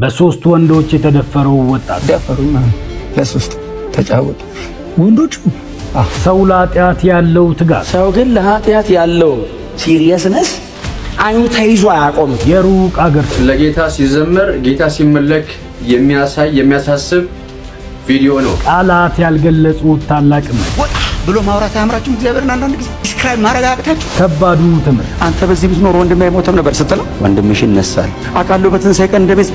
በሶስት ወንዶች የተደፈረው ወጣት ደፈሩኝ ማለት ለሶስት ተጫወቱ ወንዶቹ። ሰው ለኃጢአት ያለው ትጋት፣ ሰው ግን ለኃጢአት ያለው ሲሪየስነስ አይኑ ተይዞ አያቆም። የሩቅ አገር ለጌታ ሲዘመር ጌታ ሲመለክ የሚያሳስብ ቪዲዮ ነው። ቃላት ያልገለጹት ታላቅነት ወጣ ብሎ ማውራት አያምራችሁም? እግዚአብሔርን አንዳንድ ጊዜ ዲስክራይብ ማረጋግጣችሁ ከባዱ ትምህርት አንተ በዚህ ብትኖር ወንድሜ አይሞትም ነበር ስትለው ወንድምሽ ይነሳል አቃሉ በትንሣኤ ቀን እንደቤት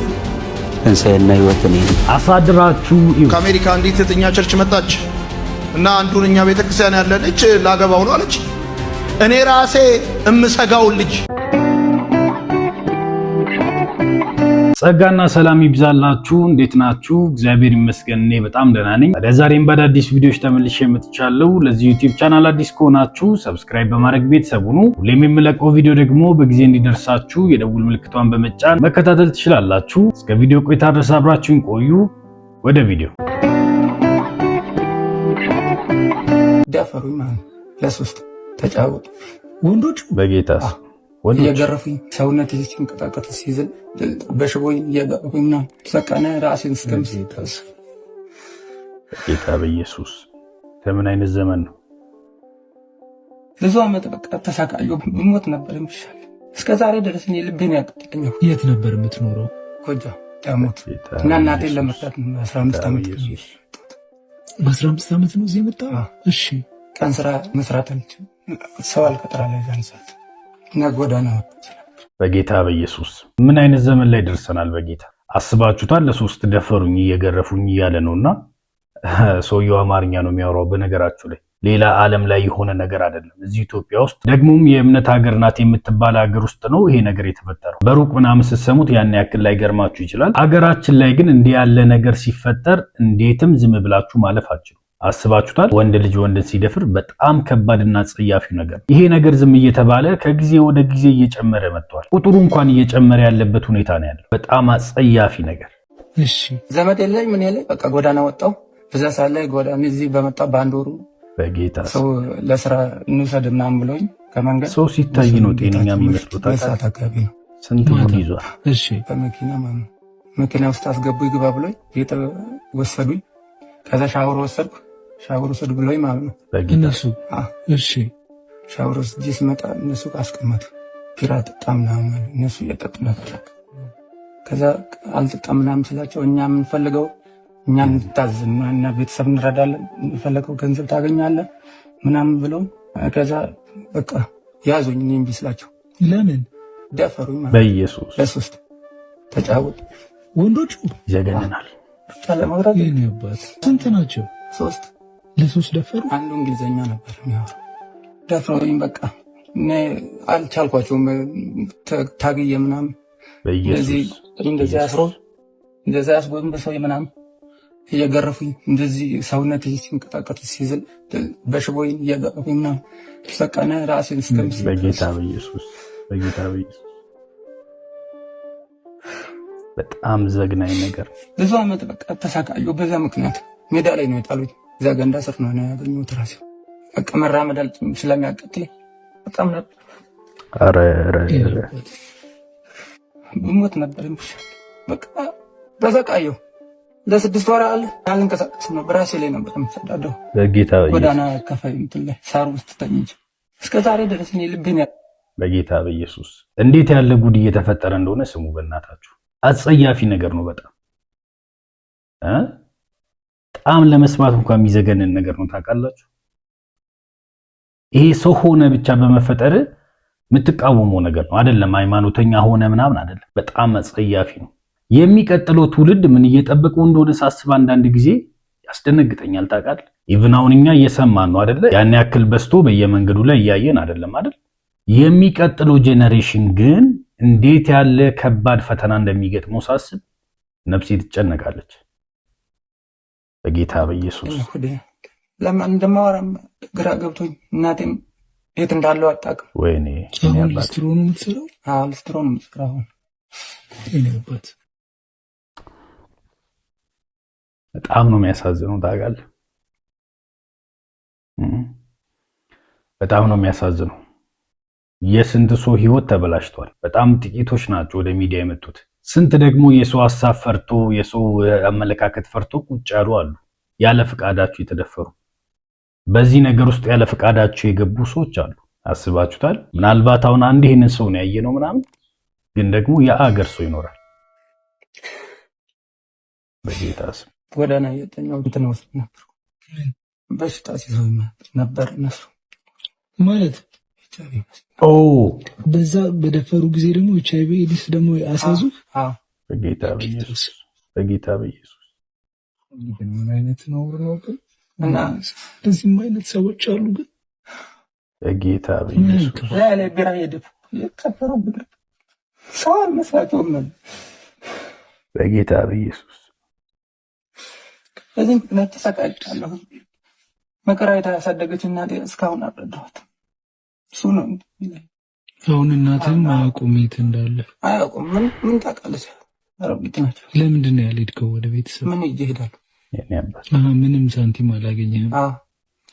ትንሣኤና ሕይወት ነው። አሳድራችሁ እዩ። ከአሜሪካ አንዲት እኛ ቸርች መጣች እና አንዱን እኛ ቤተክርስቲያን ያለ ልጅ ላገባው ነው አለች። እኔ ራሴ እምሰጋው ልጅ ጸጋና ሰላም ይብዛላችሁ። እንዴት ናችሁ? እግዚአብሔር ይመስገን እኔ በጣም ደህና ነኝ። ዛሬም በአዳዲስ ቪዲዮዎች ተመልሼ መጥቻለሁ። ለዚህ ዩቲዩብ ቻናል አዲስ ከሆናችሁ ሰብስክራይብ በማድረግ ቤተሰብ ሁኑ። ሁሌም የምለቀው ቪዲዮ ደግሞ በጊዜ እንዲደርሳችሁ የደውል ምልክቷን በመጫን መከታተል ትችላላችሁ። እስከ ቪዲዮ ቆይታ ድረስ አብራችሁን ቆዩ። ወደ ቪዲዮ ደፈሩኝ ማለት ለሶስት ተጫወቱ ወንዶቹ በጌታስ እየገረፉኝ ሰውነት ሲንቀጣቀጥ ሲዝል በሽቦኝ እየገረፉኝና ተሰቃነ ራሴን እስከምስጠስ ጌታ በኢየሱስ ከምን አይነት ዘመን ነው? ብዙ ዓመት በቃ ተሳቃዩ ሞት ነበር የሚሻል። እስከ ዛሬ ድረስ እኔ ልቤን ያቀጥለኛል። የት ነበር የምትኖረው? ጎጃም ዳሞት እና እናቴን ለመርዳት 15 ዓመት በ15 ዓመት ነው እዚህ መጣ። እሺ ቀን ስራ መስራት አልችልም። ሰው አልቀጥራለሁ ዛን ሰዓት እና ጎዳና በጌታ በኢየሱስ ምን አይነት ዘመን ላይ ደርሰናል? በጌታ አስባችሁታል? ለሶስት ደፈሩኝ እየገረፉኝ እያለ ነውና ሰውየው አማርኛ ነው የሚያወራው። በነገራችሁ ላይ ሌላ ዓለም ላይ የሆነ ነገር አይደለም። እዚህ ኢትዮጵያ ውስጥ ደግሞም የእምነት ሀገር ናት የምትባል ሀገር ውስጥ ነው ይሄ ነገር የተፈጠረው። በሩቅ ምናምን ስትሰሙት ያን ያክል ላይ ገርማችሁ ይችላል። ሀገራችን ላይ ግን እንዲህ ያለ ነገር ሲፈጠር እንዴትም ዝም ብላችሁ ማለፋችሁ አስባችሁታል? ወንድ ልጅ ወንድን ሲደፍር በጣም ከባድና ጸያፊ ነገር። ይሄ ነገር ዝም እየተባለ ከጊዜ ወደ ጊዜ እየጨመረ መጥቷል። ቁጥሩ እንኳን እየጨመረ ያለበት ሁኔታ ነው ያለው። በጣም አጸያፊ ነገር። እሺ ዘመድ የለኝ ምን የለኝ በቃ ጎዳና ወጣው። በዛ ሰዓት ላይ ጎዳና እዚህ በመጣ በአንድ ወሩ በጌታ ሰው ለስራ እንውሰድ ምናምን ብሎኝ ከመንገድ ሰው ሲታይ ነው ጤነኛ የሚመስሉት። ሰዓት አካባቢ ነው ስንት ሙድ ይዟል። እሺ በመኪና ማለት መኪና ውስጥ አስገቡ ይግባ ብሎኝ ቤት ወሰዱኝ። ከዛ ሻወር ወሰድኩ። ሻወር ወሰድ ብሎኝ ማለት ነው እነሱ። እሺ ሻወር ወስጄ ስመጣ እነሱ አስቀመጡ። ቢራ ጠጣ ምናምን እነሱ እየጠጡ ነበር። ከዛ አልጠጣም ምናምን ስላቸው እኛ የምንፈልገው እኛ እንታዘዝና እና ቤተሰብ እንረዳለን የምንፈልገው ገንዘብ ታገኛለህ ምናምን ብለው ከዛ በቃ ያዙኝ። እኔም ቢስላቸው ለምን ደፈሩኝ ማለት በኢየሱስ ለሶስት ተጫወቱ ወንዶቹ። ይዘገንናል። ለማውራት ይነባት ስንት ናቸው? ሶስት ለሶስት ደፈሩ። አንዱ እንግሊዘኛ ነበር የሚያወራው። ደፍረውኝ በቃ እኔ አልቻልኳቸውም። ታግዬ ምናምን በኢየሱስ እንደዚህ አስሮ እንደዚህ አስጎም በሰው ምናምን እየገረፉኝ እንደዚህ ሰውነት ሲንቀጣቀጥ ሲዝል በሽቦኝ እየገረፉኝ ምናምን ተሰቃነ ራሴን እስከምስል በጌታ በኢየሱስ በጌታ በኢየሱስ በጣም ዘግናኝ ነገር። ብዙ ዓመት በቃ ተሳቃዩ። በዛ ምክንያት ሜዳ ላይ ነው የጣሉኝ። እዛ ገንዳ ስር ነው ያገኘሁት ራሴ። በቃ መራመድ ስለሚያቀጥለኝ በጣም ነበር። አረ ብሞት ነበር የሚሻል። በቃ ተሰቃየሁ። ለ6 ወር አልንቀሳቀስም ነበር። ራሴ ላይ ነበር የምሰዳደው። በጌታ ጎዳና ከፋይ እንትን ላይ ሳር ውስጥ ተኝቼ እስከ ዛሬ ድረስ እኔ ልቤን በጌታ በኢየሱስ እንዴት ያለ ጉድ እየተፈጠረ እንደሆነ ስሙ በእናታችሁ። አጸያፊ ነገር ነው በጣም በጣም ለመስማት እንኳን የሚዘገንን ነገር ነው። ታውቃላችሁ ይሄ ሰው ሆነ ብቻ በመፈጠር የምትቃወመው ነገር ነው አይደለም። ሃይማኖተኛ ሆነ ምናምን አይደለም። በጣም አጸያፊ ነው። የሚቀጥለው ትውልድ ምን እየጠበቀው እንደሆነ ሳስብ አንዳንድ ጊዜ ያስደነግጠኛል። ታውቃለህ ኢቭን አሁን እኛ እየሰማን ነው አይደለ? ያን ያክል በስቶ በየመንገዱ ላይ እያየን አይደለም አይደል? የሚቀጥለው ጄኔሬሽን ግን እንዴት ያለ ከባድ ፈተና እንደሚገጥመው ሳስብ ነፍሴ ትጨነቃለች። በጌታ በኢየሱስ ለማን እንደማወራም ግራ ገብቶኝ እናቴም የት እንዳለው አጣቅም። ወይኔ ሊስትሮ ነው የምትሰራው? አዎ ሊስትሮ ነው የምትሰራው። ይነባት በጣም ነው የሚያሳዝነው። ታውቃለህ በጣም ነው የሚያሳዝነው። የስንት ሰው ህይወት ተበላሽቷል። በጣም ጥቂቶች ናቸው ወደ ሚዲያ የመጡት። ስንት ደግሞ የሰው ሐሳብ ፈርቶ የሰው አመለካከት ፈርቶ ቁጭ ያሉ አሉ፣ ያለ ፍቃዳቸው የተደፈሩ። በዚህ ነገር ውስጥ ያለ ፍቃዳቸው የገቡ ሰዎች አሉ። አስባችሁታል? ምናልባት አሁን አንድ ይሄንን ሰው ነው ያየነው ምናምን፣ ግን ደግሞ የአገር ሰው ይኖራል። በጌታ ስም ጎዳና የተኛው እንትን ውስጥ ነበር። በሽታ ሲይዘው ነበር እነሱ ማለት በዛ በደፈሩ ጊዜ ደግሞ ኤችአይቪ ኤድስ ደግሞ ያሳዙ። በጌታ በኢየሱስ በጌታ በኢየሱስ ምን አይነት ነው ግን እና እንደዚህም አይነት ሰዎች አሉ። ግን በጌታ በኢየሱስ ያለ ቢራ የደፍ የከፈሩ ብር ሰው መስዋዕቱም ነው። በጌታ በኢየሱስ እዚህ ነጭ ተሰቃይቻለሁ። መከራ ያሳደገች እናቴ እስካሁን አልረዳኋት። እሱ ነው አሁን እናትህም አያውቁም የት እንዳለ አያውቁም። ምን ታውቃለች? አረብት ናቸው። ለምንድን ነው ያልሄድከው ወደ ቤተሰብ? ምን ይሄዳሉ? ምንም ሳንቲም አላገኘህም።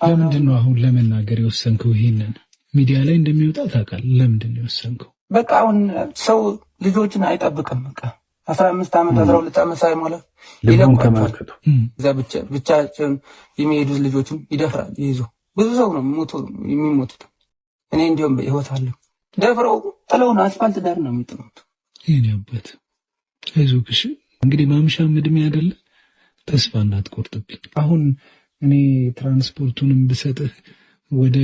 ለምንድን ነው አሁን ለመናገር የወሰንከው? ይሄንን ሚዲያ ላይ እንደሚወጣ ታውቃለህ። ለምንድን ነው የወሰንከው? በቃ አሁን ሰው ልጆችን አይጠብቅም። በቃ 15 ዓመት 12 ዓመት ሳይሞላ ይለቁታል። እዛ ብቻቸውን የሚሄዱ ልጆችን ይደፍራል ይይዙ። ብዙ ሰው ነው የሚሞቱት። እኔ እንዲያውም በህይወት አለ ደፍረው ጥለውን አስፋልት ዳር ነው የሚጥሉት። የኔ አባት አይዞህ እሺ። እንግዲህ ማምሻም እድሜ አይደለ፣ ተስፋ እንዳትቆርጥብኝ። አሁን እኔ ትራንስፖርቱንም ብሰጥህ ወደ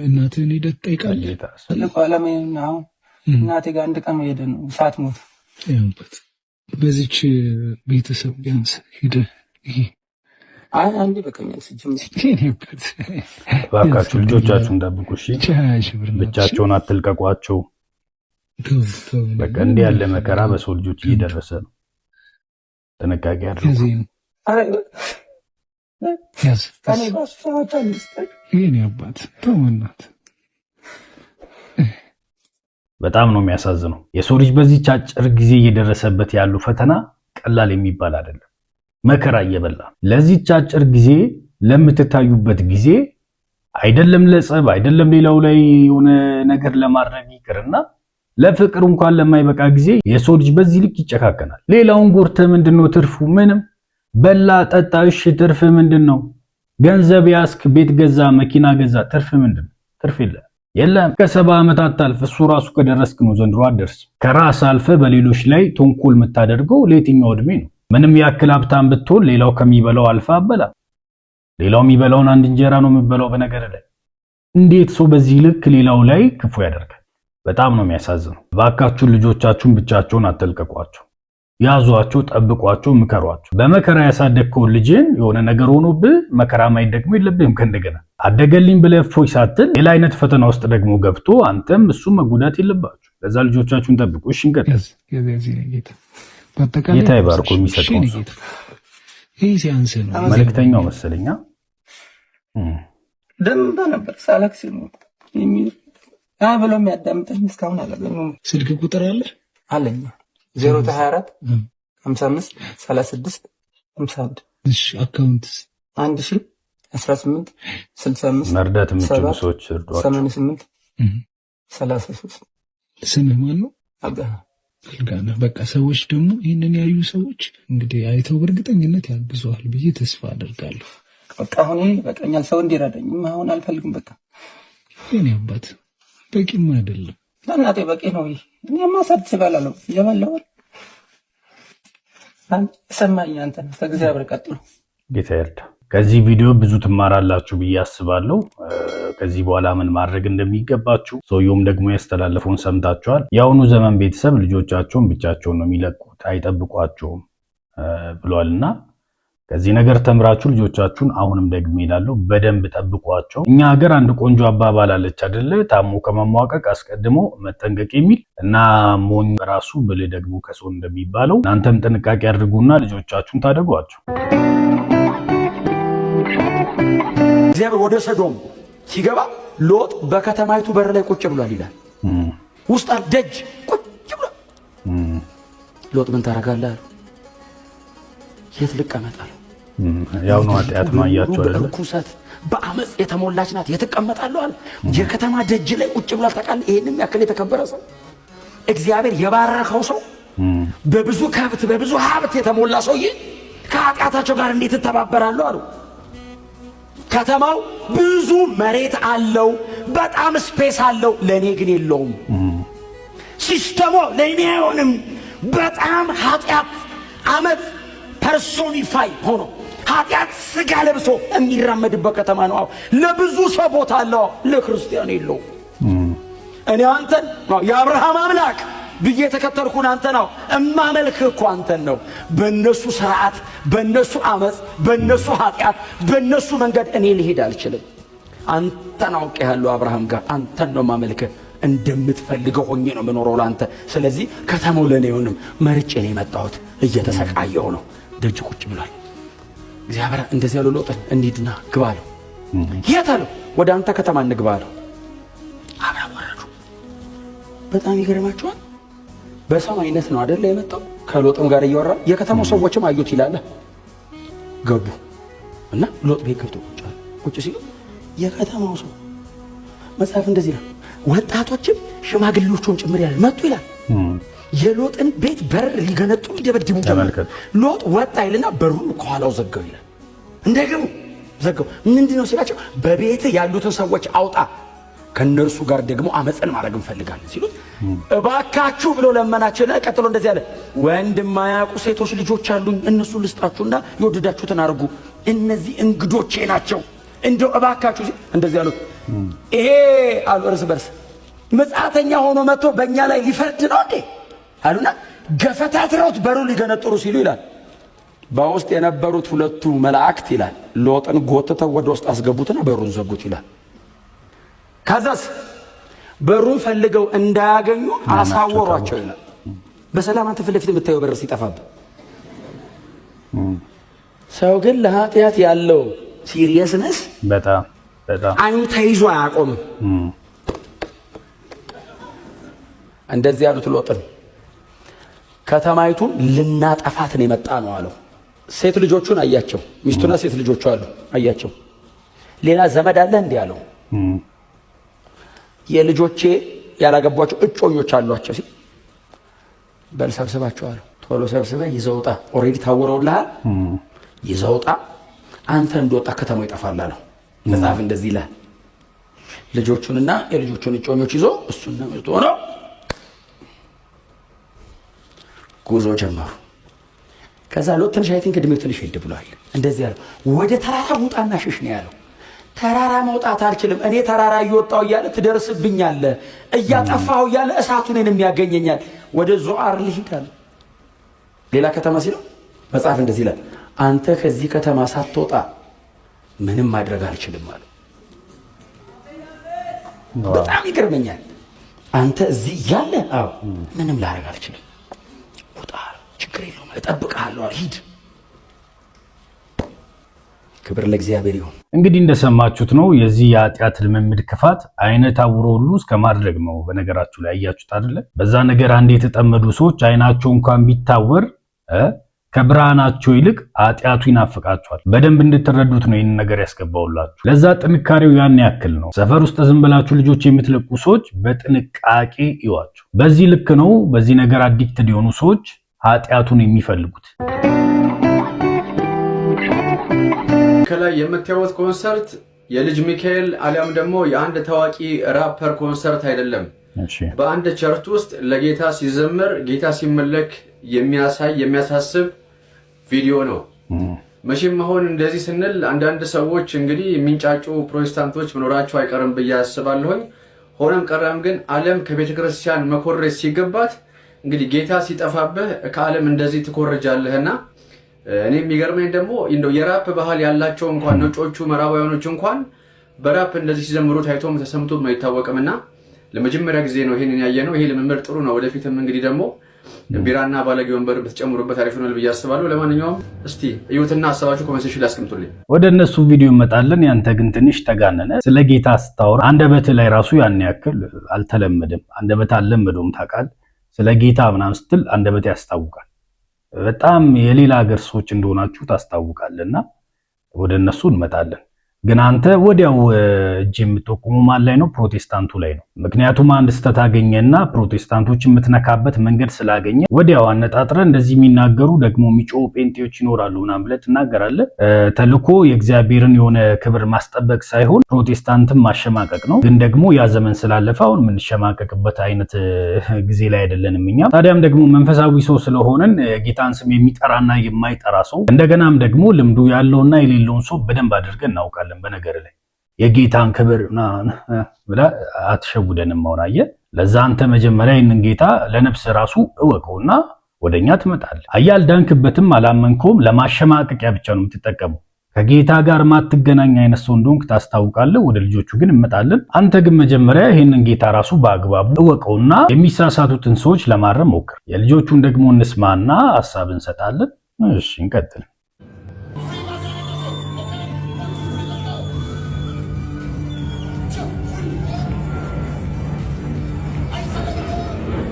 እናትህን ሄደህ ትጠይቃለህ። ትልቁ ዓለሜን አሁን እናቴ ጋር አንድ ቀን ሄደ ነው ሳትሞት ያውበት በዚች ቤተሰብ ቢያንስ ሄደህ ይሄ አንዴ በቀኛል ሲጀምር ይሄበት እባካችሁ ልጆቻችሁን ጠብቁ እሺ። ብቻቸውን አትልቀቋቸው። በቃ እንዲህ ያለ መከራ በሰው ልጆች እየደረሰ ነው። ጥንቃቄ አድርጉ። የኔ አባት ተውናት። በጣም ነው የሚያሳዝነው። የሰው ልጅ በዚህ አጭር ጊዜ እየደረሰበት ያሉ ፈተና ቀላል የሚባል አይደለም። መከራ እየበላ ለዚህ አጭር ጊዜ ለምትታዩበት ጊዜ አይደለም ለጸብ አይደለም ሌላው ላይ የሆነ ነገር ለማድረግ ይቅርና ለፍቅር እንኳን ለማይበቃ ጊዜ የሰው ልጅ በዚህ ልክ ይጨካከናል። ሌላውን ጎርተ ምንድነው ትርፉ? ምንም በላ ጠጣ፣ እሺ ትርፍ ምንድነው? ገንዘብ ያስክ፣ ቤት ገዛ፣ መኪና ገዛ፣ ትርፍ ምንድነው? ትርፍ የለም። ከ70 ዓመታት ታልፍ እሱ ራሱ ከደረስክ ነው ዘንድሮ አደርስ። ከራስ አልፈ በሌሎች ላይ ተንኮል የምታደርገው ለየትኛው እድሜ ነው? ምንም ያክል ሀብታም ብትሆን ሌላው ከሚበላው አልፋ አበላ። ሌላው የሚበላውን አንድ እንጀራ ነው የሚበላው። በነገር ላይ እንዴት ሰው በዚህ ልክ ሌላው ላይ ክፉ ያደርጋል? በጣም ነው የሚያሳዝነው። ባካችሁን ልጆቻችሁን ብቻቸውን አትልቀቋቸው። ያዟቸው፣ ጠብቋቸው፣ ምከሯቸው። በመከራ ያሳደግከው ልጅን የሆነ ነገር ሆኖብህ መከራ ማየት ደግሞ የለብህም። ከእንደገና አደገልኝ ብለህ እፎይ ሳትል ሌላ አይነት ፈተና ውስጥ ደግሞ ገብቶ አንተም እሱም መጉዳት የለባችሁ። ለዛ ልጆቻችሁን ጠብቁ። እሺ እንቀጥል። ጌታ ይባርኮ። የሚሰጠው ይሄ ሲያንስ ነው መልእክተኛው መሰለኛ ደምባ ነበር ሳለክስ ነው የሚል ብሎ የሚያዳምጠኝ እስካሁን አላገኘሁም። ስልክ ቁጥር አለኝ 024 55 36 51። እሺ አካውንትስ 1018 65 መርዳት የምትችሉ ሰዎች እርዷቸው። 88 33 ስምህ ማን ነው? አልጋና። በቃ ሰዎች ደግሞ ይህንን ያዩ ሰዎች እንግዲህ አይተው በእርግጠኝነት ያግዘዋል ብዬ ተስፋ አደርጋለሁ። በቃ አሁን በቃኛል፣ ሰው እንዲረዳኝ አሁን አልፈልግም። በቃ የኔ አባት በቂም አይደለም ለእናቴ በቂ ነው። እኔማ ሰርቼ እበላለሁ እየበላሁ ሰማኝ። አንተ ከእግዚአብሔር ቀጥሎ ጌታ ይርዳ። ከዚህ ቪዲዮ ብዙ ትማራላችሁ ብዬ አስባለሁ። ከዚህ በኋላ ምን ማድረግ እንደሚገባችሁ ሰውየውም ደግሞ ያስተላለፈውን ሰምታችኋል። የአሁኑ ዘመን ቤተሰብ ልጆቻቸውን ብቻቸውን ነው የሚለቁት፣ አይጠብቋቸውም ብሏልና ከዚህ ነገር ተምራችሁ ልጆቻችሁን አሁንም ደግሞ ይላሉ በደንብ ጠብቋቸው። እኛ ሀገር አንድ ቆንጆ አባባል አለች አይደለ? ታሞ ከመሟቀቅ አስቀድሞ መጠንቀቅ የሚል እና ሞኝ ራሱ ብልህ ደግሞ ከሰው እንደሚባለው እናንተም ጥንቃቄ አድርጉና ልጆቻችሁን ታደጓቸው። እግዚአብሔር ወደ ሰዶም ሲገባ ሎጥ በከተማይቱ በር ላይ ቁጭ ብሏል ይላል። ውስጥ ደጅ ቁጭ ብሏል። ሎጥ ምን ታረጋለህ? የት ልቀመጣለህ? ያው ነው ኃጢአት ነው አያችሁ አይደል? በርኩሰት በአመጽ የተሞላች ናት። የት እቀመጣለሁ አለ። የከተማ ደጅ ላይ ቁጭ ብሏል። ታውቃለህ? ይሄንም ያክል የተከበረ ሰው እግዚአብሔር የባረከው ሰው በብዙ ከብት በብዙ ሀብት የተሞላ ሰውዬ ከኃጢአታቸው ጋር እንዴት ተባበራሉ አሉ። ከተማው ብዙ መሬት አለው፣ በጣም ስፔስ አለው፣ ለኔ ግን የለውም። ሲስተሙ ለኔ አይሆንም። በጣም ኃጢአት አመት ፐርሶኒፋይ ሆኖ ኃጢአት ስጋ ለብሶ የሚራመድበት ከተማ ነው። ለብዙ ሰው ቦታ አለው፣ ለክርስቲያን የለውም። እኔ አንተን የአብርሃም አምላክ ብዬ ተከተልኩን አንተ ነው እማመልክ እኮ አንተን ነው። በእነሱ ስርዓት፣ በእነሱ አመፅ፣ በእነሱ ኃጢአት፣ በእነሱ መንገድ እኔ ልሄድ አልችልም። አንተን አውቄሃለሁ አብርሃም ጋር አንተን ነው ማመልክህ። እንደምትፈልገው ሆኜ ነው የምኖረው ላንተ። ስለዚህ ከተማው ለኔ አይሆንም። መርጬ ነው የመጣሁት። እየተሰቃየሁ ነው። ደጅ ቁጭ ብሏል። እግዚአብሔር እንደዚህ ያለው ሎጥን እንሂድና ግባ አለው። የት አለው? ወደ አንተ ከተማ እንግባ አለው። አብርሃም ወረዱ። በጣም ይገርማቸዋል። በሰው አይነት ነው አይደል የመጣው። ከሎጥም ጋር እያወራ የከተማው ሰዎችም አዩት ይላል። ገቡ እና ሎጥ ቤት ገብቶ ቁጭ ሲሉ የከተማው ሰው መጽሐፍ እንደዚህ ነው፣ ወጣቶችም ሽማግሌዎቹን ጭምር ያለ መጡ ይላል። የሎጥን ቤት በር ሊገነጡ ሊደበድቡ ጀመሩ። ሎጥ ወጣ ይልና በሩን ከኋላው ዘጋው ይላል። እንደገሙ ዘጋው። ምንድነው ሲላቸው በቤት ያሉትን ሰዎች አውጣ፣ ከነርሱ ጋር ደግሞ አመጽን ማድረግ እንፈልጋለን ሲሉት እባካችሁ ብሎ ለመናቸውና ቀጥሎ እንደዚህ አለ፣ ወንድማያውቁ ሴቶች ልጆች አሉኝ፣ እነሱ ልስጣችሁና የወደዳችሁትን አድርጉ፣ እነዚህ እንግዶቼ ናቸው፣ እንደው እባካችሁ እንደዚህ አሉት። ይሄ አሉ እርስ በርስ መጻተኛ ሆኖ መጥቶ በእኛ ላይ ሊፈርድ ነው እንዴ አሉና ገፈታትረውት በሩ ሊገነጥሩ ሲሉ ይላል በውስጥ የነበሩት ሁለቱ መላእክት ይላል ሎጥን ጎትተው ወደ ውስጥ አስገቡትና በሩን ዘጉት ይላል። ከዛስ በሩን ፈልገው እንዳያገኙ አሳወሯቸው ይላል። በሰላም አንተ ፊት ለፊት የምታየው በር ሲጠፋብህ፣ ሰው ግን ለኃጢአት ያለው ሲሪየስነስ በጣም አይኑ ተይዞ አያቆምም። እንደዚህ ያሉት ሎጥን ከተማይቱን ልናጠፋት ነው የመጣ ነው አለው። ሴት ልጆቹን አያቸው፣ ሚስቱና ሴት ልጆቹ አሉ አያቸው። ሌላ ዘመድ አለ እንዲህ አለው። የልጆቼ ያላገቧቸው እጮኞች አሏቸው ሲል በል ሰብስባቸው አለው። ቶሎ ሰብስበህ ይዘውጣ፣ ኦሬዲ ታወረውልሃል፣ ይዘውጣ፣ አንተ እንደወጣ ከተማው ይጠፋል አለው። መጽሐፍ እንደዚህ ይላል። ልጆቹንና የልጆቹን እጮኞች ይዞ እሱና ሚስቱ ሆነው ጉዞ ጀመሩ። ከዛ ሎጥ ትንሽ አይ ቲንክ እድሜው ትንሽ ሄድ ብሏል። እንደዚህ ያለው ወደ ተራራ ውጣና ሽሽ ነው ያለው። ተራራ መውጣት አልችልም፣ እኔ ተራራ እየወጣሁ እያለ ትደርስብኛለህ፣ እያጠፋሁ እያለ እሳቱ እኔንም ያገኘኛል፣ ወደ ዞዓር ልሂድ አለ። ሌላ ከተማ ሲለው መጽሐፍ እንደዚህ ይላል፣ አንተ ከዚህ ከተማ ሳትወጣ ምንም ማድረግ አልችልም አለ። በጣም ይገርመኛል። አንተ እዚህ እያለ አዎ ምንም ላደርግ አልችልም፣ ውጣ፣ ችግር የለውም፣ እጠብቅሃለሁ፣ ሂድ። ክብር ለእግዚአብሔር ይሁን። እንግዲህ እንደሰማችሁት ነው የዚህ የኃጢአት ልምምድ ክፋት አይነት አውሮ ሁሉ እስከ ማድረግ ነው። በነገራችሁ ላይ አያችሁት አይደለ? በዛ ነገር አንድ የተጠመዱ ሰዎች አይናቸው እንኳን ቢታወር ከብርሃናቸው ይልቅ ኃጢአቱ ይናፍቃቸዋል። በደንብ እንድትረዱት ነው ይህን ነገር ያስገባውላችሁ። ለዛ ጥንካሬው ያን ያክል ነው። ሰፈር ውስጥ ዝም ብላችሁ ልጆች የምትለቁ ሰዎች በጥንቃቄ ይዋቸው። በዚህ ልክ ነው በዚህ ነገር አዲክትድ የሆኑ ሰዎች ኃጢአቱን የሚፈልጉት። ከላይ የምታዩት ኮንሰርት የልጅ ሚካኤል አሊያም ደግሞ የአንድ ታዋቂ ራፐር ኮንሰርት አይደለም። በአንድ ቸርች ውስጥ ለጌታ ሲዘመር ጌታ ሲመለክ የሚያሳይ የሚያሳስብ ቪዲዮ ነው። መቼም አሁን እንደዚህ ስንል አንዳንድ ሰዎች እንግዲህ የሚንጫጩ ፕሮቴስታንቶች መኖራቸው አይቀርም ብዬ አስባለሁኝ። ሆነም ቀረም ግን ዓለም ከቤተክርስቲያን መኮረጅ ሲገባት እንግዲህ ጌታ ሲጠፋብህ ከዓለም እንደዚህ ትኮረጃለህና እኔ የሚገርመኝ ደግሞ እንደው የራፕ ባህል ያላቸው እንኳን ነጮቹ ምዕራባውያኖች እንኳን በራፕ እንደዚህ ሲዘምሩ ታይቶም ተሰምቶም አይታወቅምና ለመጀመሪያ ጊዜ ነው ይሄንን ያየነው። ይሄ ልምምድ ጥሩ ነው። ወደፊትም እንግዲህ ደግሞ ቢራና ባለጌ ወንበር ብትጨምሩበት አሪፍ ነው ብዬ አስባለሁ። ለማንኛውም እስቲ እዩትና ሐሳባችሁ ኮሜንት ላይ አስቀምጡልኝ። ወደ እነሱ ቪዲዮ እንመጣለን። ያንተ ግን ትንሽ ተጋነነ። ስለ ጌታ ስታወራ አንደበት ላይ ራሱ ያን ያክል አልተለመደም። አንደበት አልለመደውም ታውቃለህ። ስለ ጌታ ምናምን ስትል አንደበት ያስታውቃል። በጣም የሌላ ሀገር ሰዎች እንደሆናችሁ ታስታውቃለና ወደ እነሱ እንመጣለን። ግን አንተ ወዲያው እጅ የምትጠቁሙ ማን ላይ ነው? ፕሮቴስታንቱ ላይ ነው። ምክንያቱም አንድ ስተት አገኘና ፕሮቴስታንቶች የምትነካበት መንገድ ስላገኘ ወዲያው አነጣጥረ እንደዚህ የሚናገሩ ደግሞ የሚጮሁ ጴንጤዎች ይኖራሉ ምናምን ብለህ ትናገራለህ። ተልኮ የእግዚአብሔርን የሆነ ክብር ማስጠበቅ ሳይሆን ፕሮቴስታንትን ማሸማቀቅ ነው። ግን ደግሞ ያ ዘመን ስላለፈ አሁን የምንሸማቀቅበት አይነት ጊዜ ላይ አይደለንም እኛ። ታዲያም ደግሞ መንፈሳዊ ሰው ስለሆነን ጌታን ስም የሚጠራና የማይጠራ ሰው እንደገናም ደግሞ ልምዱ ያለውና የሌለውን ሰው በደንብ አድርገን እናውቃለን። በነገር ላይ የጌታን ክብር ብላ አትሸውደንም። አውራየ ለዛ አንተ መጀመሪያ ይህንን ጌታ ለነፍስ ራሱ እወቀውና ወደኛ ትመጣለህ። አያልዳንክበትም አላመንከውም፣ ለማሸማቀቂያ ብቻ ነው የምትጠቀመው። ከጌታ ጋር ማትገናኝ አይነት ሰው እንደሆንክ ታስታውቃለህ። ወደ ልጆቹ ግን እንመጣለን። አንተ ግን መጀመሪያ ይህንን ጌታ ራሱ በአግባቡ እወቀውና የሚሳሳቱትን ሰዎች ለማረም ሞክር። የልጆቹን ደግሞ እንስማና ሐሳብ እንሰጣለን። እሺ እንቀጥል።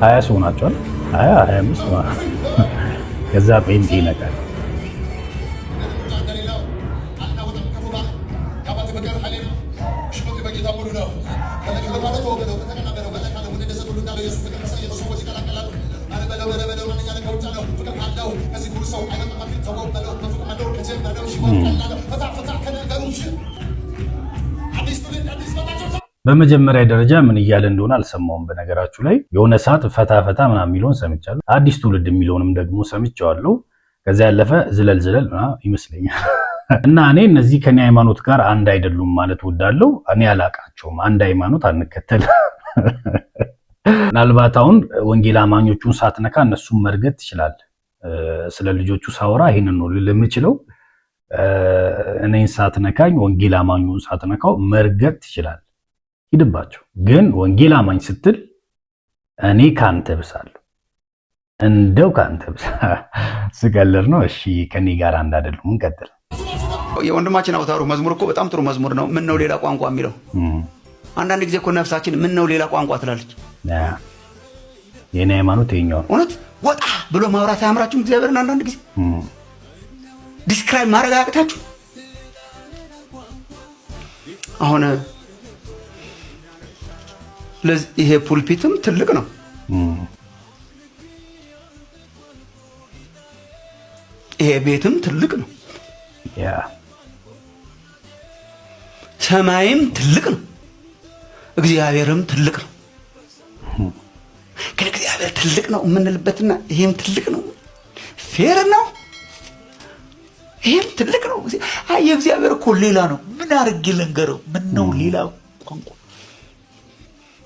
ሀያ ሰው ናቸው። 25 ከዛ ጴንጤ ይነቃል። በመጀመሪያ ደረጃ ምን እያለ እንደሆነ አልሰማውም። በነገራችሁ ላይ የሆነ ሰዓት ፈታ ምናምን የሚለውን ሰምቻለሁ። አዲስ ትውልድ የሚለውንም ደግሞ ሰምቻለሁ። ከዚያ ያለፈ ዝለል ይመስለኛል። እና እኔ እነዚህ ከኔ ሃይማኖት ጋር አንድ አይደሉም ማለት ወዳለው እኔ አላቃቸውም። አንድ ሃይማኖት አንከተል። ምናልባት አሁን ወንጌል አማኞቹን ሳትነካ እነሱን መርገጥ ትችላለህ። ስለ ልጆቹ ሳወራ ይሄንን ነው ልል የምችለው። እኔን ሳትነካኝ ወንጌል አማኙን ሳትነካው መርገጥ ትችላለህ። ሂድባቸው። ግን ወንጌል አማኝ ስትል እኔ ካንተ ብሳለሁ፣ እንደው ካንተ ብሳ ስቀልር ነው። እሺ ከኔ ጋር አንድ አይደሉም። እንቀጥል። የወንድማችን አውታሩ መዝሙር እኮ በጣም ጥሩ መዝሙር ነው። ምን ነው ሌላ ቋንቋ የሚለው አንዳንድ ጊዜ እኮ ነፍሳችን ምን ነው ሌላ ቋንቋ ትላለች። የኔ ሃይማኖት ይኸኛው እውነት ወጣ ብሎ ማውራት አያምራችሁም? እግዚአብሔርን አንዳንድ ጊዜ ዲስክራይብ ማድረግ አያቅታችሁ? አሁን ይሄ ፑልፒትም ትልቅ ነው። ይሄ ቤትም ትልቅ ነው። ሰማይም ትልቅ ነው። እግዚአብሔርም ትልቅ ነው። ግን እግዚአብሔር ትልቅ ነው የምንልበትና ይሄም ትልቅ ነው ፌር ነው። ይሄም ትልቅ ነው። የእግዚአብሔር እኮ ሌላ ነው። ምን አድርጌ ልንገረው? ምን ነው ሌላ ቋንቋ?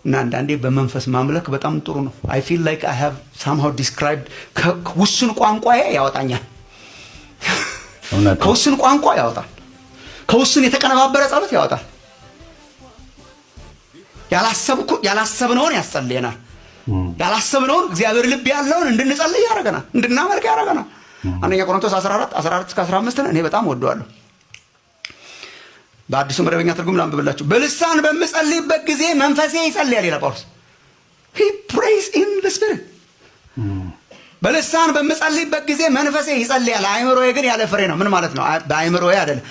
እና አንዳንዴ በመንፈስ ማምለክ በጣም ጥሩ ነው። አይ ፊል ላይክ አይ ሃቭ ሳምሃው ዲስክራይብድ ከውስን ቋንቋዬ ያወጣኛል። ከውስን ቋንቋ ያወጣል። ከውስን የተቀነባበረ ጸሎት ያወጣል። ያላሰብነውን ያጸልየናል። ያላሰብነውን እግዚአብሔር ልብ ያለውን እንድንጸልይ ያደርገናል፣ እንድናመልክ ያደርገናል። አንደኛ ቆሮንቶስ 14:14-15 እኔ በጣም ወደዋለሁ። በአዲሱ መደበኛ ትርጉም ላንብብላችሁ። በልሳን በምጸልይበት ጊዜ መንፈሴ ይጸልያል ይላል ጳውሎስ። he prays in the spirit። በልሳን በምጸልይበት ጊዜ መንፈሴ ይጸልያል፣ አእምሮዬ ግን ያለ ፍሬ ነው። ምን ማለት ነው? በአእምሮዬ አይደለም።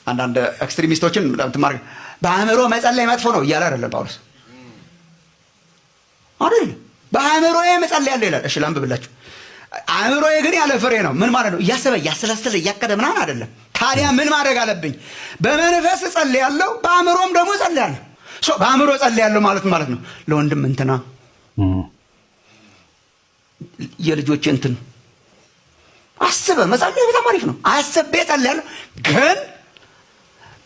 አንዳንድ ኤክስትሪሚስቶችን ትማር በአእምሮ መጸለይ መጥፎ ነው እያለ አይደለም ጳውሎስ አይደል? በአእምሮዬ መጸለያለሁ ይላል። እሺ ላንብብላችሁ። አእምሮዬ ግን ያለ ፍሬ ነው። ምን ማለት ነው? እያሰበ እያሰላሰለ እያቀደ ምናምን አይደለም። ታዲያ ምን ማድረግ አለብኝ? በመንፈስ እጸልያለሁ፣ በአእምሮም ደግሞ እጸልያለሁ። በአእምሮ እጸልያለሁ ማለት ነው ለወንድም እንትና የልጆች እንትን አስበ መጸለይ በጣም አሪፍ ነው። አስቤ እጸልያለሁ፣ ግን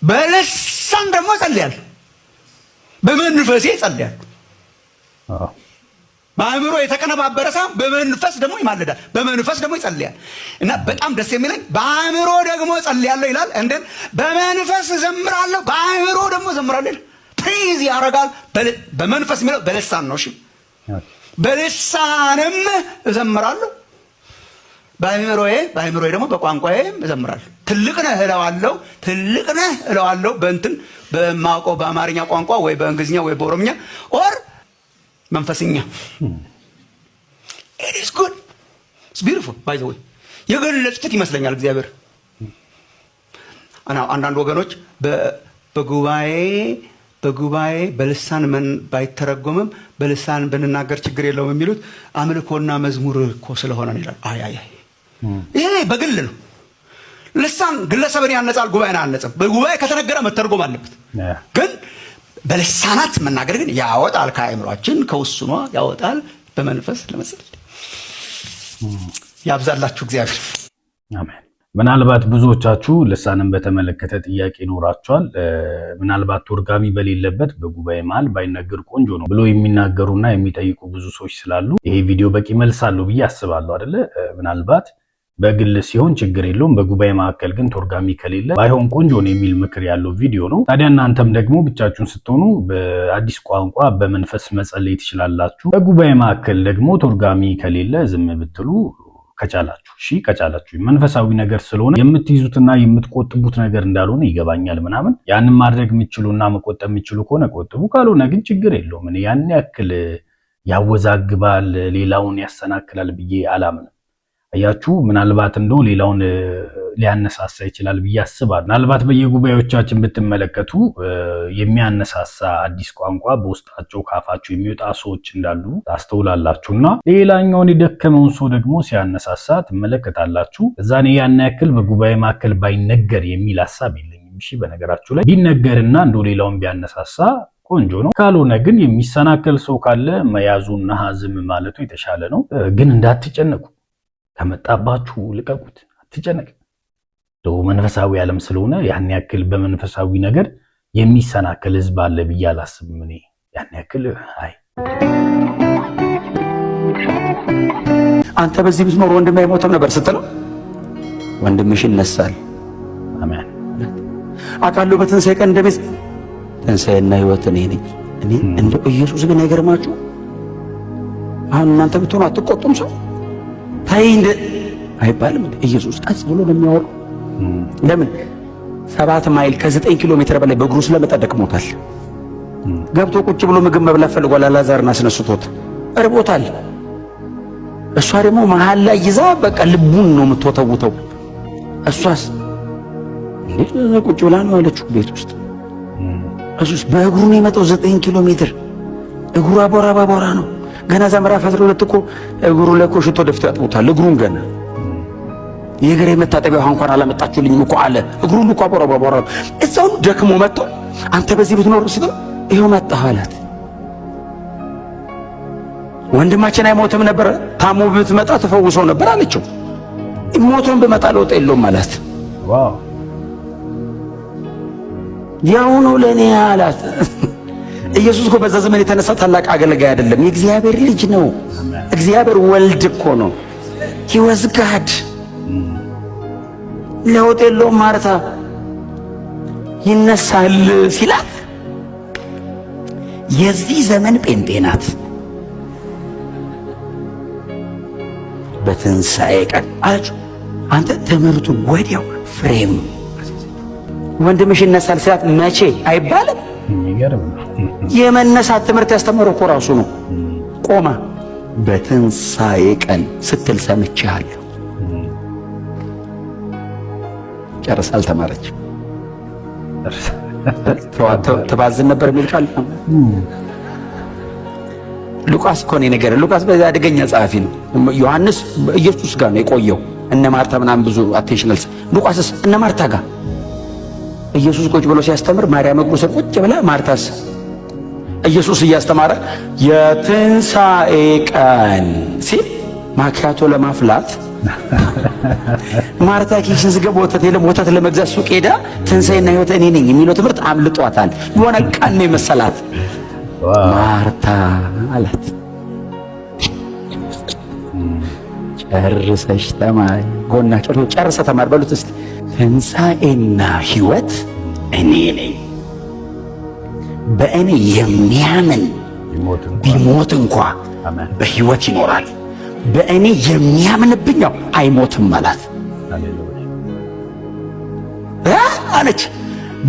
በልሳን ደግሞ እጸልያለሁ፣ በመንፈሴ እጸልያለሁ። በአእምሮ የተቀነባበረ ሳይሆን በመንፈስ ደግሞ ይማልዳል፣ በመንፈስ ደግሞ ይጸልያል። እና በጣም ደስ የሚለኝ በአእምሮ ደግሞ እጸልያለሁ ይላል። እንደን በመንፈስ እዘምራለሁ፣ በአእምሮ ደግሞ እዘምራለሁ ይላል። ፕሬዝ ያደርጋል። በመንፈስ የሚለው በልሳን ነው። እሺ በልሳንም እዘምራለሁ፣ በአእምሮዬ ደግሞ በቋንቋዬ እዘምራለሁ። ትልቅ ነህ እለዋለሁ በእንትን በማውቀው በአማርኛ ቋንቋ ወይ በእንግሊዝኛ ወይ በኦሮምኛ ኦር መንፈስኛ። it is good, it's beautiful by the way። የገለጽኩት ይመስለኛል እግዚአብሔር። አንዳንድ ወገኖች በጉባኤ በልሳን ባይተረጎምም በልሳን ብንናገር ችግር የለውም የሚሉት አምልኮና መዝሙር እኮ ስለሆነ ነው ይላል። ይሄ በግል ነው። ልሳን ግለሰብን ያነጻል፣ ጉባኤን አያነጽም። በጉባኤ ከተነገረ መተርጎም አለበት። ግን በልሳናት መናገር ግን ያወጣል፣ ከአእምሯችን ከውስኗ ያወጣል። በመንፈስ ለመጸለይ ያብዛላችሁ እግዚአብሔር። አሜን። ምናልባት ብዙዎቻችሁ ልሳንን በተመለከተ ጥያቄ ይኖራቸዋል። ምናልባት ተርጓሚ በሌለበት በጉባኤ መሃል ባይነገር ቆንጆ ነው ብሎ የሚናገሩና የሚጠይቁ ብዙ ሰዎች ስላሉ ይሄ ቪዲዮ በቂ መልስ አለው ብዬ አስባለሁ አይደለ? ምናልባት በግል ሲሆን ችግር የለውም፣ በጉባኤ መካከል ግን ተርጓሚ ከሌለ ባይሆን ቆንጆ ነው የሚል ምክር ያለው ቪዲዮ ነው። ታዲያ እናንተም ደግሞ ብቻችሁን ስትሆኑ በአዲስ ቋንቋ በመንፈስ መጸለይ ትችላላችሁ። በጉባኤ መካከል ደግሞ ተርጓሚ ከሌለ ዝም ብትሉ ከቻላችሁ ከቻላችሁ መንፈሳዊ ነገር ስለሆነ የምትይዙትና የምትቆጥቡት ነገር እንዳልሆነ ይገባኛል ምናምን። ያንን ማድረግ የምትችሉና መቆጠብ የምትችሉ ከሆነ ቆጥቡ፣ ካልሆነ ግን ችግር የለውም። እኔ ያን ያክል ያወዛግባል ሌላውን ያሰናክላል ብዬ አላምንም። አያችሁ፣ ምናልባት እንደው ሌላውን ሊያነሳሳ ይችላል ብዬ አስባለሁ። ምናልባት በየጉባኤዎቻችን ብትመለከቱ የሚያነሳሳ አዲስ ቋንቋ በውስጣቸው ካፋቸው የሚወጣ ሰዎች እንዳሉ ታስተውላላችሁና ሌላኛውን የደከመውን ሰው ደግሞ ሲያነሳሳ ትመለከታላችሁ። እዛኔ ያን ያክል በጉባኤ መካከል ባይነገር የሚል ሐሳብ የለኝም። እሺ፣ በነገራችሁ ላይ ቢነገርና እንደው ሌላውን ቢያነሳሳ ቆንጆ ነው። ካልሆነ ግን የሚሰናከል ሰው ካለ መያዙና ዝም ማለቱ የተሻለ ነው። ግን እንዳትጨነቁ፣ ከመጣባችሁ ልቀቁት፣ አትጨነቅ። መንፈሳዊ ዓለም ስለሆነ ያን ያክል በመንፈሳዊ ነገር የሚሰናከል ህዝብ አለ ብዬ አላስብም። እኔ ያን ያክል አንተ በዚህ ብትኖር ወንድምህ አይሞትም ነበር ስትለው ወንድምሽ ይነሳል። አሜን። አውቃለሁ በትንሣኤ ቀን እንደቤት ትንሣኤና ህይወት እኔ ነኝ። እኔ እንደው ኢየሱስ ግን አይገርማችሁ? አሁን እናንተ ብትሆኑ አትቆጡም? ሰው ታይ እንደ አይባልም። ኢየሱስ ቀስ ብሎ ነው የሚያወራው። ለምን 7 ማይል ከ9 ኪሎ ሜትር በላይ በእግሩ ስለመጠደቅሞታል። ገብቶ ቁጭ ብሎ ምግብ መብላት ፈልጓል። አላዛርን አስነስቶት እርቦታል። እሷ ደግሞ መሃል ላይ ይዛ በቃ ልቡን ነው የምትወተውተው። እሷስ እንዴት ቁጭ ብላ ነው ያለችው ቤት ውስጥ። እሱስ በእግሩ ነው የመጣው 9 ኪሎ ሜትር። እግሩ አቧራ ባቧራ ነው። ገና ዘመራ ፈጥሮ ለጥቆ እግሩ ላይ እኮ ሽቶ ደፍቶ ያጥቡታል። እግሩን ገና የእግሬ መታጠቢያ ውሃ እንኳን አላመጣችሁልኝም እኮ አለ። እግሩን እኮ አቧራ ባቧራ ነው። እዛው ደክሞ መጥቶ አንተ በዚህ ብትኖር ስትል ይሄው መጣህ አላት። ወንድማችን አይሞትም ነበር? ታሞ ብትመጣ ተፈውሶ ነበር አለችው። ሞቶም ብመጣ ለውጥ የለውም አላት። ዋው ያው ነው ለኔ አላት። ኢየሱስ እኮ በዛ ዘመን የተነሳ ታላቅ አገልጋይ አይደለም፣ የእግዚአብሔር ልጅ ነው። እግዚአብሔር ወልድ እኮ ነው። he was God። ለውጥ የለውም ማርታ ይነሳል ሲላት የዚህ ዘመን ጴንጤ ናት። በትንሣኤ ቀን አለችው። አንተ ትምህርቱን ወዲያው ፍሬም ወንድምሽ ይነሳል ሲላት መቼ አይባልም። የመነሳት ትምህርት ያስተምረው እኮ ራሱ ነው። ቆማ በትንሣኤ ቀን ስትል ሰምቻለሁ። ጨርሳ አልተማረችም። ተባዝን ነበር የሚል ቃል ሉቃስ እኮ ነው ነገር። ሉቃስ በዛ አደገኛ ጸሐፊ ነው። ዮሐንስ ኢየሱስ ጋር ነው የቆየው። እነ ማርታ ምናምን ብዙ አቴንሽናልስ። ሉቃስስ እነ ማርታ ጋር ኢየሱስ ቁጭ ብሎ ሲያስተምር ማርያም እግሩ ስር ቁጭ ብላ፣ ማርታስ ኢየሱስ እያስተማረ የትንሣኤ ቀን ሲል ማኪያቶ ለማፍላት ማርታ ኪሽን ዝገብ ወተት ለመግዛት ሱቅ ሄዳ ትንሣኤና ሕይወት እኔ ነኝ የሚለው ትምህርት አምልጧታል። የሆነ ቀን ነው መሰላት። ማርታ አላት ጨርሰሽ ተማሪ ጎና ጨርሰ ተማር በሉት እስቲ። ትንሣኤና ሕይወት እኔ ነኝ። በእኔ የሚያምን ቢሞት እንኳ በሕይወት ይኖራል። በእኔ የሚያምንብኝ አይሞትም አላት አለች።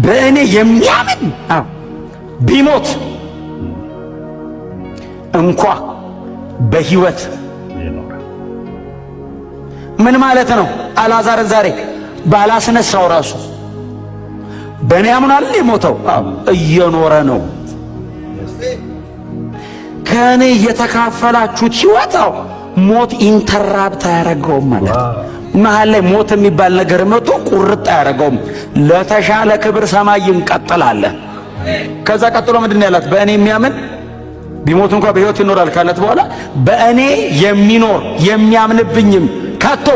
በእኔ የሚያምን ቢሞት እንኳ በሕይወት ምን ማለት ነው? አልዓዛርን ዛሬ ባላስነሳው ራሱ በእኔ ያምናል የሞተው እየኖረ ነው። ከእኔ የተካፈላችሁት ሕይወት ሞት ኢንተራፕት አያደርገውም ማለት መሃል ላይ ሞት የሚባል ነገር መጥቶ ቁርጥ አያደርገውም። ለተሻለ ክብር ሰማይ እንቀጥላለን። ከዛ ቀጥሎ ምንድን ያላት? በእኔ የሚያምን ቢሞት እንኳን በሕይወት ይኖራል ካለት በኋላ በእኔ የሚኖር የሚያምንብኝም ከቶ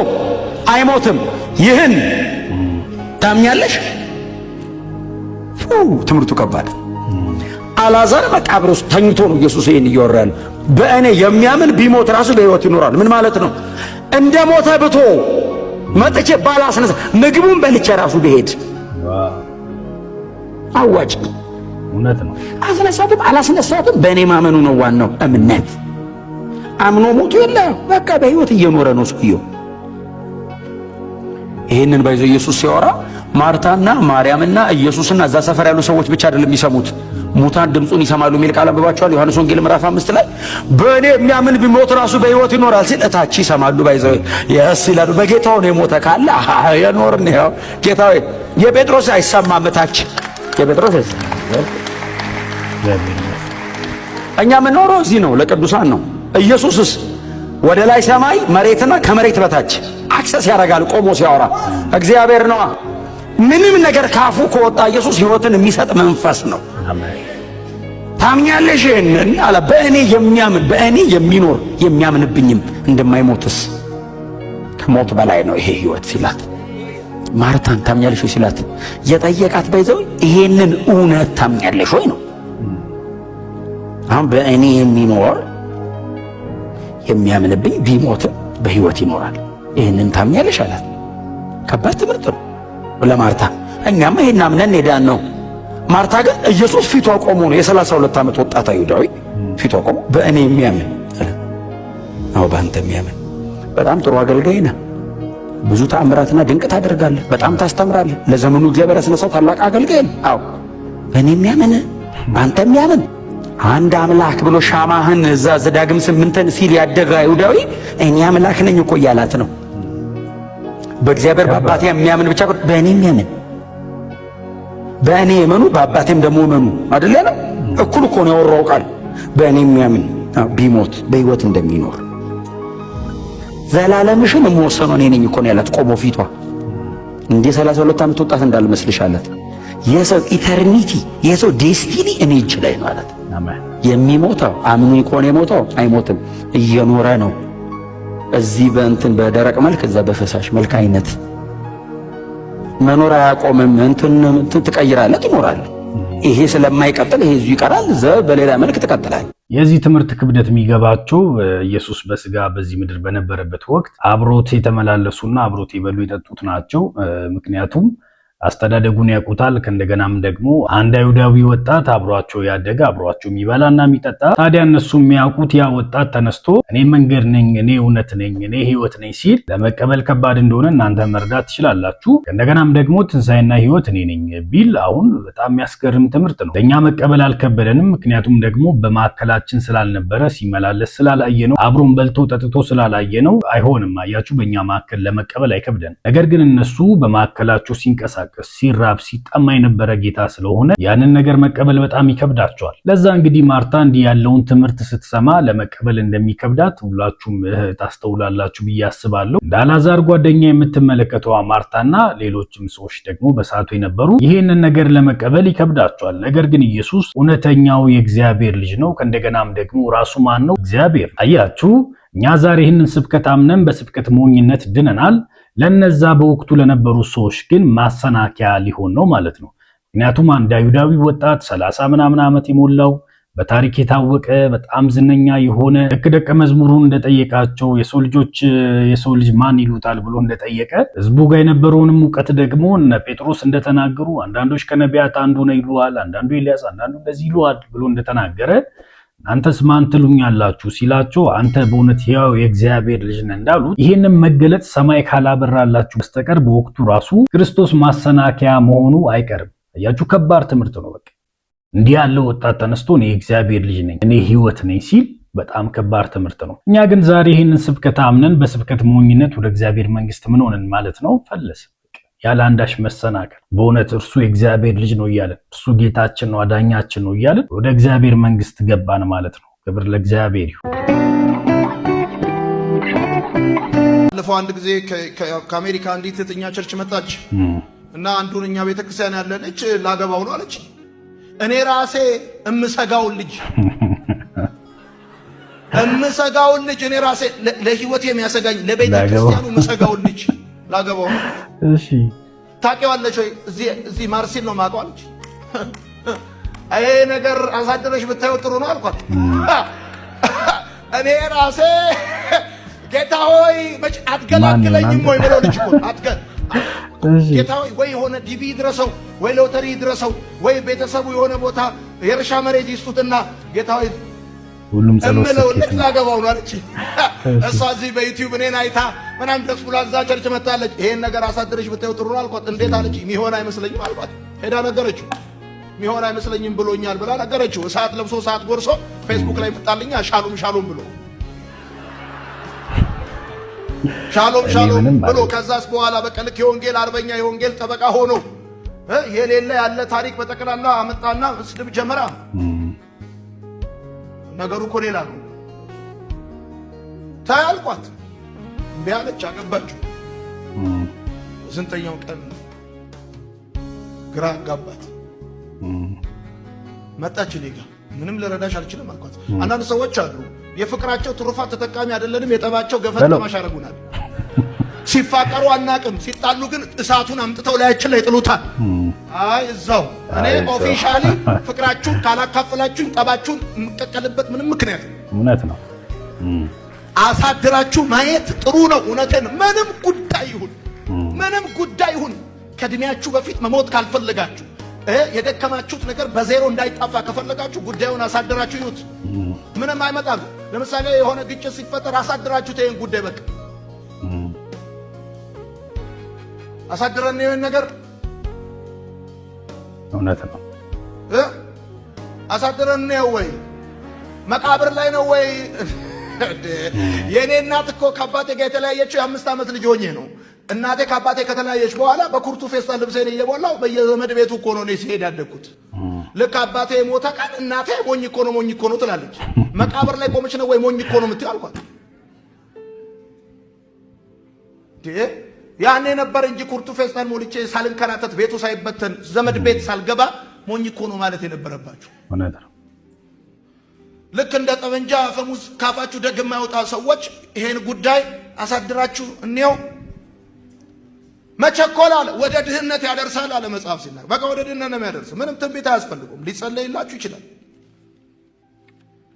አይሞትም። ይህን ታምኛለሽ? ትምህርቱ ከባድ። አልዓዛር መቃብር ውስጥ ተኝቶ ነው ኢየሱስ ይህን እያወራል። በእኔ የሚያምን ቢሞት ራሱ በሕይወት ይኖራል። ምን ማለት ነው? እንደ ሞተ ብቶ መጥቼ ባላስነሳ ምግቡን በልቼ ራሱ ብሄድ አዋጭ እውነት ነው። አስነሳቱም አላስነሳቱም በእኔ ማመኑ ነው ዋናው። እምነት አምኖ ሞቱ የለ በቃ በሕይወት እየኖረ ነው ሰውየው። ይህንን ባይዞ ኢየሱስ ሲያወራ ማርታና ማርያምና ኢየሱስና እዛ ሰፈር ያሉ ሰዎች ብቻ አይደለም የሚሰሙት፣ ሙታን ድምፁን ይሰማሉ የሚል ቃል አንብባችኋል። ዮሐንስ ወንጌል ምዕራፍ 5 ላይ በእኔ የሚያምን ቢሞት ራሱ በሕይወት ይኖራል ሲል እታች ይሰማሉ። ባይዞ የስ ይላሉ። በጌታው ነው የሞተ ካለ የኖር ነው። ጌታው የጴጥሮስ አይሰማም። እታች የጴጥሮስ እኛ የምንኖረው እዚህ ነው፣ ለቅዱሳን ነው። ኢየሱስስ ወደ ላይ ሰማይ መሬትና ከመሬት በታች አክሰስ ያደርጋል ቆሞ ሲያወራ። እግዚአብሔር ነዋ። ምንም ነገር ካፉ ከወጣ ኢየሱስ ሕይወትን የሚሰጥ መንፈስ ነው። ታምኛለሽ? ይህንን አለ። በእኔ የሚያምን በእኔ የሚኖር የሚያምንብኝም እንደማይሞትስ ከሞት በላይ ነው ይሄ ሕይወት ሲላት፣ ማርታን ታምኛለሽ ወይ ሲላት የጠየቃት ባይዘው ይሄንን እውነት ታምኛለሽ ወይ ነው። አሁን በእኔ የሚኖር የሚያምንብኝ ቢሞትም በሕይወት ይኖራል። ይህንን ታምኛለሽ አላት። ከባድ ትምህርት ነው ለማርታ። እኛማ ይሄን አምነን ሄዳን ነው። ማርታ ግን ኢየሱስ ፊቷ ቆሞ ነው። የ32 ዓመት ወጣት አይሁዳዊ ፊቷ ቆሞ በእኔ የሚያምን አለ። አዎ በአንተ የሚያምን በጣም ጥሩ አገልጋይ ነህ። ብዙ ተአምራትና ድንቅ ታደርጋለህ። በጣም ታስተምራለህ። ለዘመኑ እግዚአብሔር ያስነሳው ታላቅ አገልጋይ ነው። አዎ በእኔ የሚያምን በአንተ የሚያምን አንድ አምላክ ብሎ ሻማህን እዛ ዘዳግም 8 ሲል ያደገ አይሁዳዊ እኔ አምላክ ነኝ እኮ እያላት ነው። በእግዚአብሔር በአባቴ የሚያምን ብቻ በእኔ የሚያምን በእኔ የመኑ በአባቴም ደግሞ እመኑ አይደል ያለው? እኩል እኮ ነው ያወራው ቃል። በእኔ የሚያምን ቢሞት በሕይወት እንደሚኖር ዘላለምሽን የምወሰነው እኔ ነኝ እኮ ነው ያላት ቆሞ ፊቷ። እንደ 32 ዓመት ወጣት እንዳልመስልሽ አላት። የሰው ኢተርኒቲ የሰው ዴስቲኒ እኔ እጅ ላይ ነው አላት። የሚሞተው አምኑ ይኮን የሞተው አይሞትም፣ እየኖረ ነው። እዚህ በእንትን በደረቅ መልክ እዛ በፈሳሽ መልክ አይነት መኖር አያቆምም። እንትን ትቀይራለህ፣ ትኖራለህ። ይሄ ስለማይቀጥል ይሄ እዚሁ ይቀራል፣ እዛ በሌላ መልክ ትቀጥላለህ። የዚህ ትምህርት ክብደት የሚገባቸው ኢየሱስ በስጋ በዚህ ምድር በነበረበት ወቅት አብሮት የተመላለሱና አብሮት የበሉ የጠጡት ናቸው። ምክንያቱም አስተዳደጉን ያውቁታል። ከእንደገናም ደግሞ አንድ አይሁዳዊ ወጣት አብሯቸው ያደገ አብሯቸው የሚበላና የሚጠጣ። ታዲያ እነሱ የሚያውቁት ያ ወጣት ተነስቶ እኔ መንገድ ነኝ፣ እኔ እውነት ነኝ፣ እኔ ሕይወት ነኝ ሲል ለመቀበል ከባድ እንደሆነ እናንተ መረዳት ትችላላችሁ። ከእንደገናም ደግሞ ትንሣኤና ሕይወት እኔ ነኝ ቢል አሁን በጣም የሚያስገርም ትምህርት ነው። ለእኛ መቀበል አልከበደንም። ምክንያቱም ደግሞ በማዕከላችን ስላልነበረ ሲመላለስ ስላላየ ነው። አብሮን በልቶ ጠጥቶ ስላላየ ነው። አይሆንም። አያችሁ፣ በእኛ ማዕከል ለመቀበል አይከብደን። ነገር ግን እነሱ በማዕከላቸው ሲንቀሳቀስ ሲራብ ሲጠማ የነበረ ጌታ ስለሆነ ያንን ነገር መቀበል በጣም ይከብዳቸዋል። ለዛ እንግዲህ ማርታ እንዲህ ያለውን ትምህርት ስትሰማ ለመቀበል እንደሚከብዳት ሁላችሁም ታስተውላላችሁ ብዬ አስባለሁ። እንደ አልዓዛር ጓደኛ የምትመለከተዋ ማርታና ሌሎችም ሰዎች ደግሞ በሰዓቱ የነበሩ ይህንን ነገር ለመቀበል ይከብዳቸዋል። ነገር ግን ኢየሱስ እውነተኛው የእግዚአብሔር ልጅ ነው። ከእንደገናም ደግሞ ራሱ ማን ነው? እግዚአብሔር። አያችሁ፣ እኛ ዛሬ ይህንን ስብከት አምነን በስብከት ሞኝነት ድነናል። ለነዛ በወቅቱ ለነበሩ ሰዎች ግን ማሰናከያ ሊሆን ነው ማለት ነው። ምክንያቱም አንድ አይሁዳዊ ወጣት 30 ምናምን ዓመት የሞላው በታሪክ የታወቀ በጣም ዝነኛ የሆነ ልክ ደቀ መዝሙሩ እንደጠየቃቸው የሰው ልጅ ማን ይሉታል ብሎ እንደጠየቀ ህዝቡ ጋር የነበረውንም እውቀት ደግሞ እነ ጴጥሮስ እንደተናገሩ አንዳንዶች ከነቢያት አንዱ ነው ይሉዋል፣ አንዳንዱ ኤልያስ፣ አንዳንዱ እንደዚህ ይሉዋል ብሎ እንደተናገረ አንተስ ማን ትሉኛላችሁ ሲላቸው አንተ በእውነት ሕያው የእግዚአብሔር ልጅ ነህ እንዳሉት ይህንን መገለጥ ሰማይ ካላበራላችሁ በስተቀር በወቅቱ ራሱ ክርስቶስ ማሰናከያ መሆኑ አይቀርም። አያችሁ፣ ከባድ ትምህርት ነው። በቃ እንዲህ ያለው ወጣት ተነስቶ እኔ የእግዚአብሔር ልጅ ነኝ፣ እኔ ሕይወት ነኝ ሲል በጣም ከባድ ትምህርት ነው። እኛ ግን ዛሬ ይህንን ስብከት አምነን በስብከት ሞኝነት ወደ እግዚአብሔር መንግስት ምን ሆነን ማለት ነው ፈለስ ያለ አንዳች መሰናከል በእውነት እርሱ የእግዚአብሔር ልጅ ነው እያለን እርሱ ጌታችን ነው አዳኛችን ነው እያለን ወደ እግዚአብሔር መንግስት ገባን ማለት ነው። ክብር ለእግዚአብሔር ይሁን። ለፈው አንድ ጊዜ ከአሜሪካ አንዲት እኛ ቸርች መጣች እና አንዱን እኛ ቤተክርስቲያን ያለ ልጅ ላገባው ነው አለች። እኔ ራሴ እምሰጋውን ልጅ እኔ ራሴ ለህይወት የሚያሰጋኝ ለቤተክርስቲያኑ እምሰጋውን ልጅ ላገባው ነው። እሺ ታውቂዋለሽ ወይ? እዚህ ማርሲል ነው ማውቀዋለች። አይ ነገር አሳደረሽ ብታየው ጥሩ ነው አልኳት። እኔ ራሴ ጌታ ሆይ አትገላግለኝም ወይ ብለው ልጅ እኮ ጌታ ሆይ ወይ የሆነ ዲቪ ድረሰው ወይ ሎተሪ ድረሰው ወይ ቤተሰቡ የሆነ ቦታ የእርሻ መሬት ይስጡትና ጌታ ሆይ ሁሉም ጸሎት ልክ ላገባው ነው አለች። እሷ እዚህ በዩቲዩብ እኔን አይታ ምናምን ደስ ብሏት እዛ ቸርች መጣለች። ይሄን ነገር አሳድረሽ ብታየው ጥሩ ነው አልኳት። እንዴት አለች። የሚሆን አይመስለኝም አልኳት። ሄዳ ነገረችው። የሚሆን አይመስለኝም ብሎኛል ብላ ነገረችው። እሳት ለብሶ እሳት ጎርሶ ፌስቡክ ላይ መጣልኛ ሻሎም ብሎ ሻሎም ብሎ ከዛስ በኋላ በቃ ልክ የወንጌል አርበኛ የወንጌል ጠበቃ ሆኖ የሌለ ያለ ታሪክ በጠቅላላ አመጣና ስድብ ጀመራ። ነገሩ እኮ ሌላ ነው። ታያልኳት እምቢ አለች። አገባችሁ። ስንተኛው ቀን ግራ አጋባት። መጣች እኔ ጋር ምንም ልረዳሽ አልችልም አልኳት። አንዳንድ ሰዎች አሉ የፍቅራቸው ትሩፋት ተጠቃሚ አይደለንም፣ የጠባቸው ገፈት ለማሽ ያደርጉናል። ሲፋቀሩ አናቅም፣ ሲጣሉ ግን እሳቱን አምጥተው ላያችን ላይ ጥሉታል። አይ እዛው እኔ ኦፊሻሊ ፍቅራችሁን ካላካፈላችሁኝ ጠባችሁን የምቀቀልበት ምንም ምክንያት እውነት ነው። አሳድራችሁ ማየት ጥሩ ነው። እውነቴን ምንም ጉዳይ ይሁን ከእድሜያችሁ በፊት መሞት ካልፈለጋችሁ የደከማችሁት ነገር በዜሮ እንዳይጣፋ ከፈለጋችሁ ጉዳዩን አሳድራችሁ ይሁት። ምንም አይመጣም። ለምሳሌ የሆነ ግጭት ሲፈጠር አሳድራችሁት ይሄን ጉዳይ በቃ አሳድረን ይሄን ነገር እውነት ነው አሳድረን ነው ወይ መቃብር ላይ ነው ወይ? የኔ እናት እኮ ከአባቴ ጋር የተለያየችው የ5 ዓመት ልጅ ሆኜ ነው። እናቴ ከአባቴ ከተለያየች በኋላ በኩርቱ ፌስታል ልብሴን እየበላሁ በየዘመድ ቤቱ እኮ ነው እኔ ሲሄድ ያደግኩት። ልክ አባቴ የሞተ ቀን እናቴ ሞኝ እኮ ነው ትላለች። መቃብር ላይ ቆመች ነው ወይ ሞኝ እኮ ነው የምትይው አልኳት። ያኔ ነበር እንጂ ኩርቱ ፌስታል ሞልቼ ሳልንከራተት ቤቱ ሳይበተን ዘመድ ቤት ሳልገባ ሞኝ እኮ ነው ማለት የነበረባችሁ። እውነት ነው። ልክ እንደ ጠመንጃ አፈሙዝ ካፋችሁ ደግ የማይወጣ ሰዎች ይሄን ጉዳይ አሳድራችሁ እንየው። መቸኮል አለ ወደ ድህነት ያደርሳል አለ መጽሐፍ ሲናገር። በቃ ወደ ድህነት ነው የሚያደርስ። ምንም ትንቢት አያስፈልገውም። ሊጸለይላችሁ ይችላል።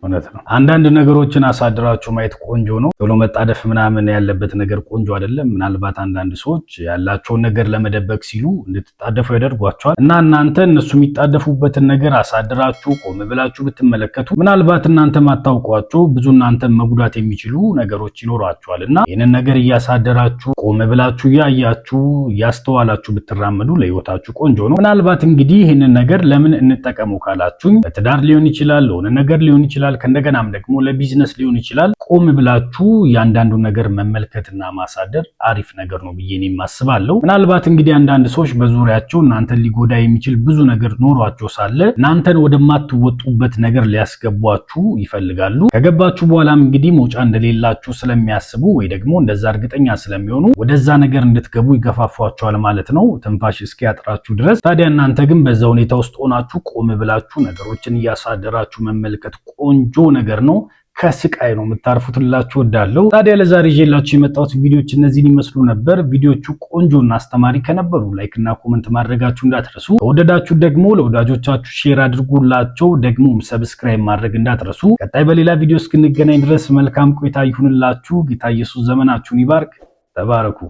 እውነት ነው። አንዳንድ ነገሮችን አሳድራችሁ ማየት ቆንጆ ነው። ቶሎ መጣደፍ ምናምን ያለበት ነገር ቆንጆ አይደለም። ምናልባት አንዳንድ ሰዎች ያላቸውን ነገር ለመደበቅ ሲሉ እንድትጣደፉ ያደርጓቸዋል እና እናንተ እነሱ የሚጣደፉበትን ነገር አሳድራችሁ ቆም ብላችሁ ብትመለከቱ ምናልባት እናንተ ማታውቋቸው ብዙ እናንተ መጉዳት የሚችሉ ነገሮች ይኖራቸዋል እና ይህንን ነገር እያሳደራችሁ ቆም ብላችሁ እያያችሁ እያስተዋላችሁ ብትራመዱ ለህይወታችሁ ቆንጆ ነው። ምናልባት እንግዲህ ይህንን ነገር ለምን እንጠቀመው ካላችሁኝ ለትዳር ሊሆን ይችላል፣ ለሆነ ነገር ሊሆን ይችላል፣ ከእንደገናም ደግሞ ለቢዝነስ ሊሆን ይችላል። ቆም ብላችሁ ያንዳንዱ ነገር መመልከትና ማሳደር አሪፍ ነገር ነው ብዬ እኔም አስባለሁ። ምናልባት እንግዲህ አንዳንድ ሰዎች በዙሪያቸው እናንተን ሊጎዳ የሚችል ብዙ ነገር ኖሯቸው ሳለ እናንተን ወደማትወጡበት ነገር ሊያስገቧችሁ ይፈልጋሉ። ከገባችሁ በኋላም እንግዲህ መውጫ እንደሌላችሁ ስለሚያስቡ ወይ ደግሞ እንደዛ እርግጠኛ ስለሚሆኑ ወደዛ ነገር እንድትገቡ ይገፋፏችኋል ማለት ነው፣ ትንፋሽ እስኪያጥራችሁ ድረስ። ታዲያ እናንተ ግን በዛ ሁኔታ ውስጥ ሆናችሁ ቆም ብላችሁ ነገሮችን እያሳደራችሁ መመልከት ቆንጆ ነገር ነው። ከስቃይ ነው የምታርፉትላችሁ ወዳለው። ታዲያ ለዛሬ ይዤላችሁ የመጣሁት ቪዲዮዎች እነዚህን ይመስሉ ነበር። ቪዲዮቹ ቆንጆና አስተማሪ ከነበሩ ላይክ እና ኮሜንት ማድረጋችሁ እንዳትረሱ። ከወደዳችሁ ደግሞ ለወዳጆቻችሁ ሼር አድርጉላቸው፣ ደግሞ ሰብስክራይብ ማድረግ እንዳትረሱ። ቀጣይ በሌላ ቪዲዮ እስክንገናኝ ድረስ መልካም ቆይታ ይሁንላችሁ። ጌታ ኢየሱስ ዘመናችሁን ይባርክ። ተባረኩ።